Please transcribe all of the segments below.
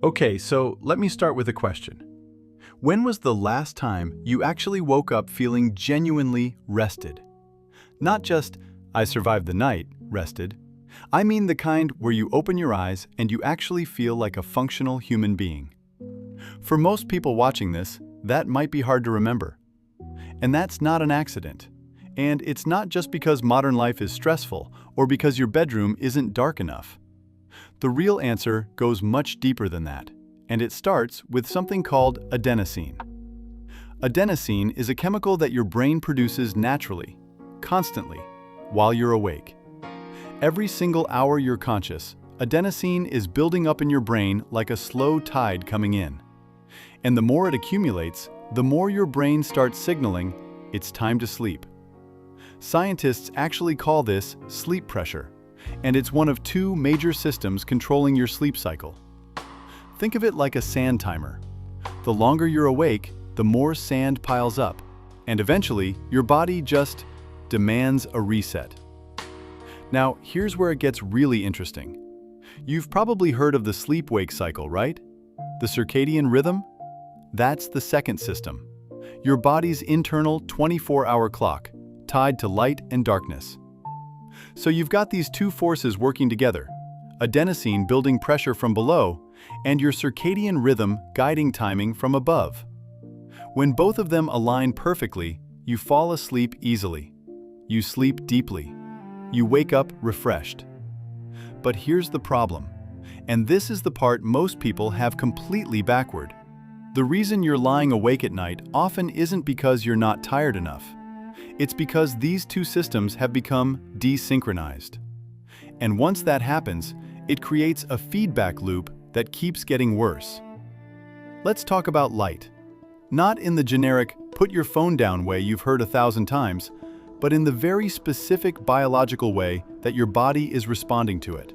Okay, so let me start with a question. When was the last time you actually woke up feeling genuinely rested? Not just, I survived the night, rested. I mean the kind where you open your eyes and you actually feel like a functional human being. For most people watching this, that might be hard to remember. And that's not an accident. And it's not just because modern life is stressful or because your bedroom isn't dark enough. The real answer goes much deeper than that, and it starts with something called adenosine. Adenosine is a chemical that your brain produces naturally, constantly, while you're awake. Every single hour you're conscious, adenosine is building up in your brain like a slow tide coming in. And the more it accumulates, the more your brain starts signaling it's time to sleep. Scientists actually call this sleep pressure, and it's one of two major systems controlling your sleep cycle. Think of it like a sand timer. The longer you're awake, the more sand piles up, and eventually your body just demands a reset. Now, here's where it gets really interesting. You've probably heard of the sleep-wake cycle, right? The circadian rhythm? That's the second system. Your body's internal 24-hour clock, tied to light and darkness. So you've got these two forces working together, adenosine building pressure from below, and your circadian rhythm guiding timing from above. When both of them align perfectly, you fall asleep easily. You sleep deeply. You wake up refreshed. But here's the problem, and this is the part most people have completely backward. The reason you're lying awake at night often isn't because you're not tired enough. It's because these two systems have become desynchronized. And once that happens, it creates a feedback loop that keeps getting worse. Let's talk about light. Not in the generic, put your phone down way you've heard 1,000 times, but in the very specific biological way that your body is responding to it.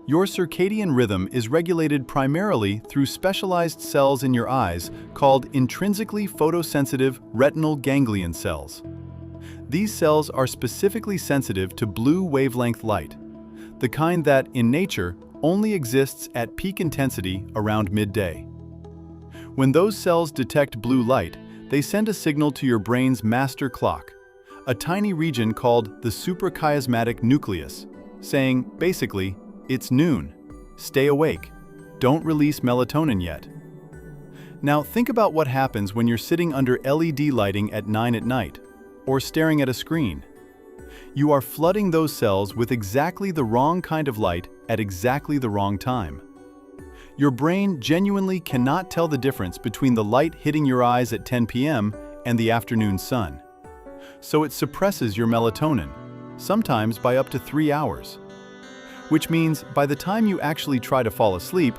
Your circadian rhythm is regulated primarily through specialized cells in your eyes called intrinsically photosensitive retinal ganglion cells. These cells are specifically sensitive to blue wavelength light, the kind that, in nature, only exists at peak intensity around midday. When those cells detect blue light, they send a signal to your brain's master clock, a tiny region called the suprachiasmatic nucleus, saying, basically, it's noon. Stay awake. Don't release melatonin yet. Now think about what happens when you're sitting under LED lighting at 9 at night, or staring at a screen. You are flooding those cells with exactly the wrong kind of light at exactly the wrong time. Your brain genuinely cannot tell the difference between the light hitting your eyes at 10 p.m. and the afternoon sun. So it suppresses your melatonin, sometimes by up to 3 hours. Which means by the time you actually try to fall asleep,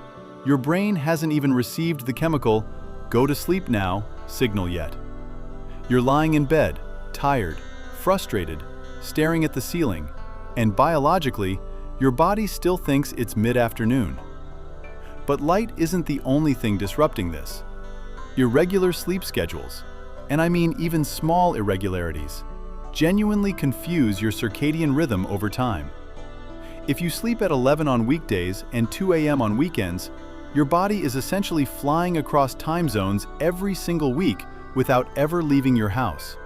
your brain hasn't even received the chemical "go to sleep now" signal yet. You're lying in bed, tired, frustrated, staring at the ceiling, and biologically, your body still thinks it's mid-afternoon. But light isn't the only thing disrupting this. Irregular sleep schedules, and I mean even small irregularities, genuinely confuse your circadian rhythm over time. If you sleep at 11 on weekdays and 2 a.m. on weekends, your body is essentially flying across time zones every single week without ever leaving your house.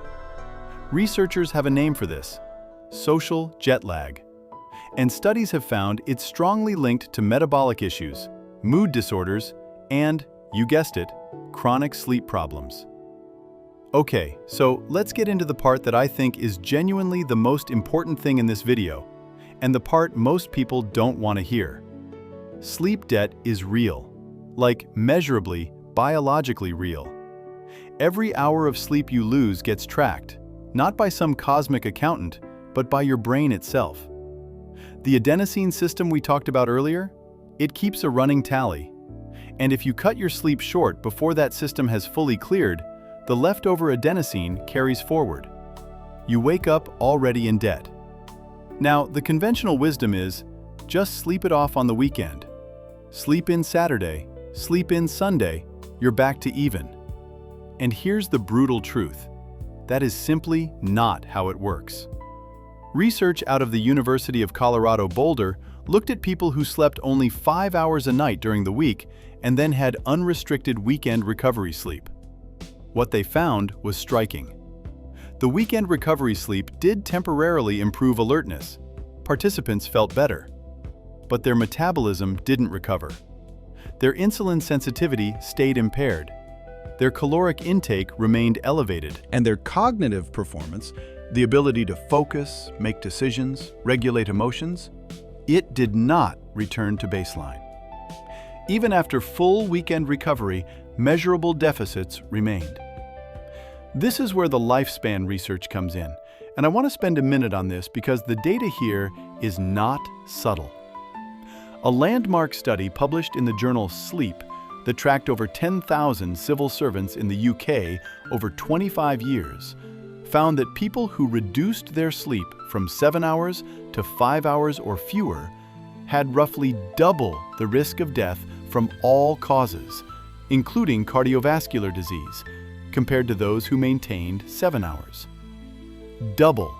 Researchers have a name for this: social jet lag. And studies have found it's strongly linked to metabolic issues, mood disorders, and, you guessed it, chronic sleep problems. Okay, so let's get into the part that I think is genuinely the most important thing in this video, and the part most people don't want to hear. Sleep debt is real, like measurably, biologically real. Every hour of sleep you lose gets tracked, not by some cosmic accountant, but by your brain itself. The adenosine system we talked about earlier, it keeps a running tally. And if you cut your sleep short before that system has fully cleared, the leftover adenosine carries forward. You wake up already in debt. Now, the conventional wisdom is, just sleep it off on the weekend. Sleep in Saturday, sleep in Sunday, you're back to even. And here's the brutal truth. That is simply not how it works. Research out of the University of Colorado Boulder looked at people who slept only 5 hours a night during the week and then had unrestricted weekend recovery sleep. What they found was striking. The weekend recovery sleep did temporarily improve alertness. Participants felt better. But their metabolism didn't recover. Their insulin sensitivity stayed impaired. Their caloric intake remained elevated. And their cognitive performance, the ability to focus, make decisions, regulate emotions, It did not return to baseline. Even after full weekend recovery, measurable deficits remained. This is where the lifespan research comes in, and I want to spend a minute on this because the data here is not subtle. A landmark study published in the journal Sleep that tracked over 10,000 civil servants in the UK over 25 years found that people who reduced their sleep from 7 hours to 5 hours or fewer had roughly double the risk of death from all causes, including cardiovascular disease, compared to those who maintained 7 hours. Double.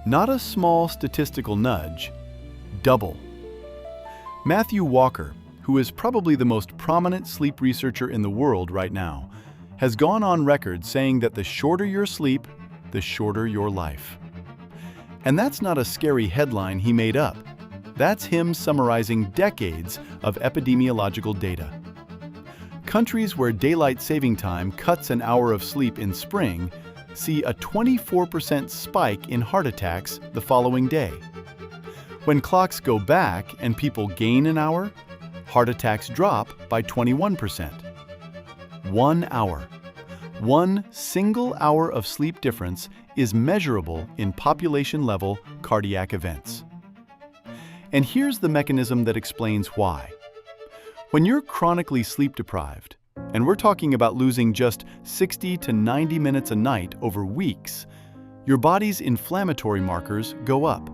Not a small statistical nudge, double. Matthew Walker, who is probably the most prominent sleep researcher in the world right now, has gone on record saying that the shorter your sleep, the shorter your life. And that's not a scary headline he made up. That's him summarizing decades of epidemiological data. Countries where daylight saving time cuts an hour of sleep in spring see a 24% spike in heart attacks the following day. When clocks go back and people gain an hour, heart attacks drop by 21%. 1 hour. One single hour of sleep difference is measurable in population-level cardiac events. And here's the mechanism that explains why. When you're chronically sleep-deprived, and we're talking about losing just 60 to 90 minutes a night over weeks, your body's inflammatory markers go up.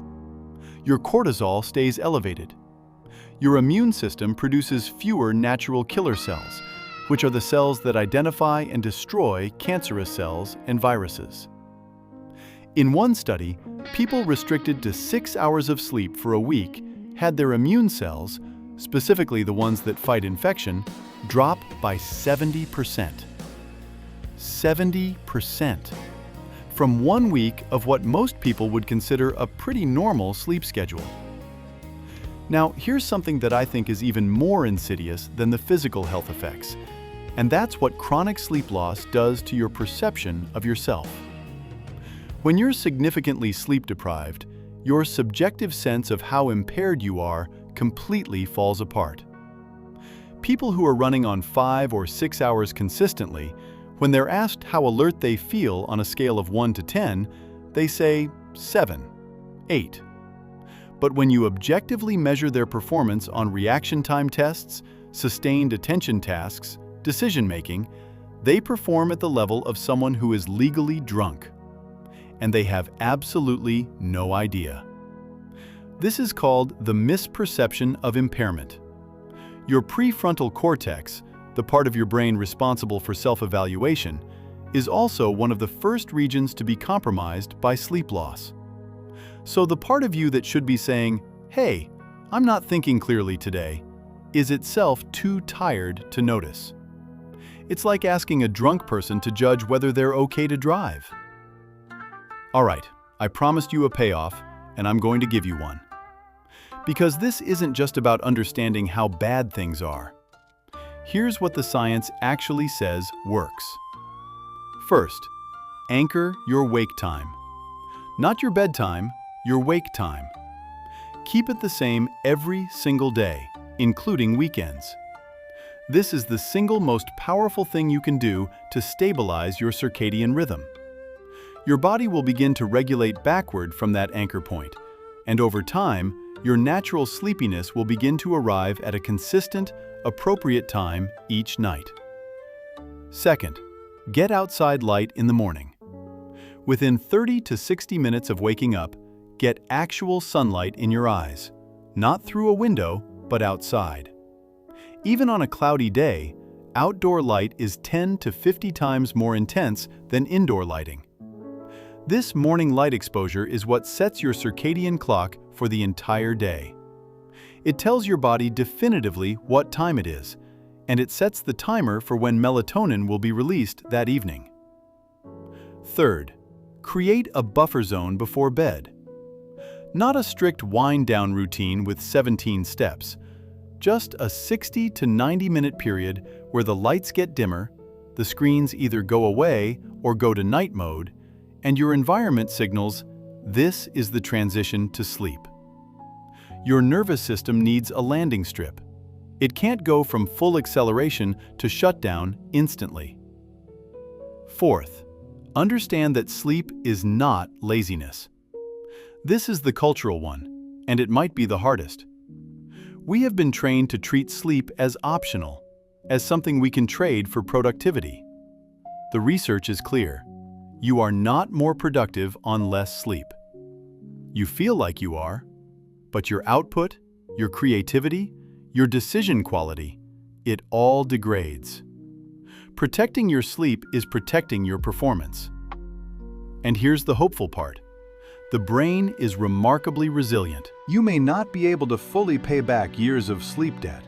Your cortisol stays elevated. Your immune system produces fewer natural killer cells, which are the cells that identify and destroy cancerous cells and viruses. In one study, people restricted to 6 hours of sleep for a week had their immune cells, specifically the ones that fight infection, drop by 70%. 70%. From 1 week of what most people would consider a pretty normal sleep schedule. Now, here's something that I think is even more insidious than the physical health effects, and that's what chronic sleep loss does to your perception of yourself. When you're significantly sleep-deprived, your subjective sense of how impaired you are completely falls apart. People who are running on 5 or 6 hours consistently, when they're asked how alert they feel on a scale of 1 to 10, they say 7, 8. But when you objectively measure their performance on reaction time tests, sustained attention tasks, decision-making, they perform at the level of someone who is legally drunk. And they have absolutely no idea. This is called the misperception of impairment. Your prefrontal cortex, the part of your brain responsible for self-evaluation, is also one of the first regions to be compromised by sleep loss. So the part of you that should be saying, "Hey, I'm not thinking clearly today," is itself too tired to notice. It's like asking a drunk person to judge whether they're okay to drive. All right, I promised you a payoff, and I'm going to give you one. Because this isn't just about understanding how bad things are. Here's what the science actually says works. First, anchor your wake time. Not your bedtime, your wake time. Keep it the same every single day, including weekends. This is the single most powerful thing you can do to stabilize your circadian rhythm. Your body will begin to regulate backward from that anchor point, and over time, your natural sleepiness will begin to arrive at a consistent, appropriate time each night. Second, get outside light in the morning. Within 30 to 60 minutes of waking up, get actual sunlight in your eyes, not through a window, but outside. Even on a cloudy day, outdoor light is 10 to 50 times more intense than indoor lighting. This morning light exposure is what sets your circadian clock for the entire day. It tells your body definitively what time it is, and it sets the timer for when melatonin will be released that evening. Third, create a buffer zone before bed. Not a strict wind-down routine with 17 steps, just a 60 to 90-minute period where the lights get dimmer, the screens either go away or go to night mode, and your environment signals, this is the transition to sleep. Your nervous system needs a landing strip. It can't go from full acceleration to shutdown instantly. Fourth, understand that sleep is not laziness. This is the cultural one, and it might be the hardest. We have been trained to treat sleep as optional, as something we can trade for productivity. The research is clear. You are not more productive on less sleep. You feel like you are, but your output, your creativity, your decision quality, it all degrades. Protecting your sleep is protecting your performance. And here's the hopeful part. The brain is remarkably resilient. You may not be able to fully pay back years of sleep debt,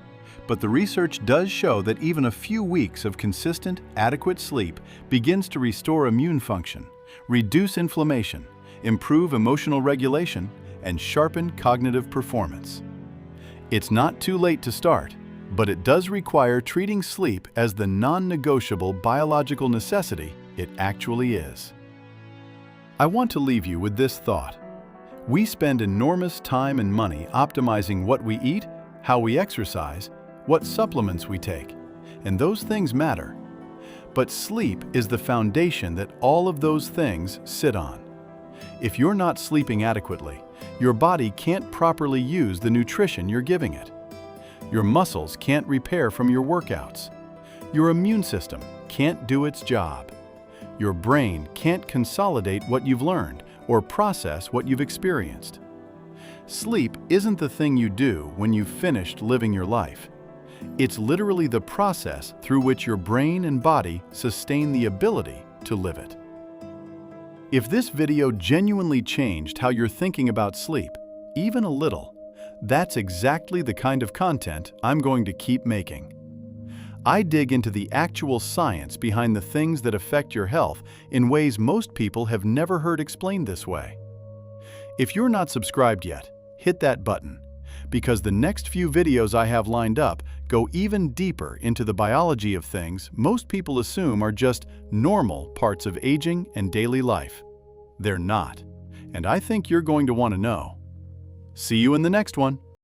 but the research does show that even a few weeks of consistent, adequate sleep begins to restore immune function, reduce inflammation, improve emotional regulation, and sharpen cognitive performance. It's not too late to start, but it does require treating sleep as the non-negotiable biological necessity it actually is. I want to leave you with this thought. We spend enormous time and money optimizing what we eat, how we exercise, what supplements we take, and those things matter. But sleep is the foundation that all of those things sit on. If you're not sleeping adequately, your body can't properly use the nutrition you're giving it. Your muscles can't repair from your workouts. Your immune system can't do its job. Your brain can't consolidate what you've learned or process what you've experienced. Sleep isn't the thing you do when you've finished living your life. It's literally the process through which your brain and body sustain the ability to live it. If this video genuinely changed how you're thinking about sleep, even a little, that's exactly the kind of content I'm going to keep making. I dig into the actual science behind the things that affect your health in ways most people have never heard explained this way. If you're not subscribed yet, hit that button, because the next few videos I have lined up go even deeper into the biology of things most people assume are just normal parts of aging and daily life. They're not, and I think you're going to want to know. See you in the next one.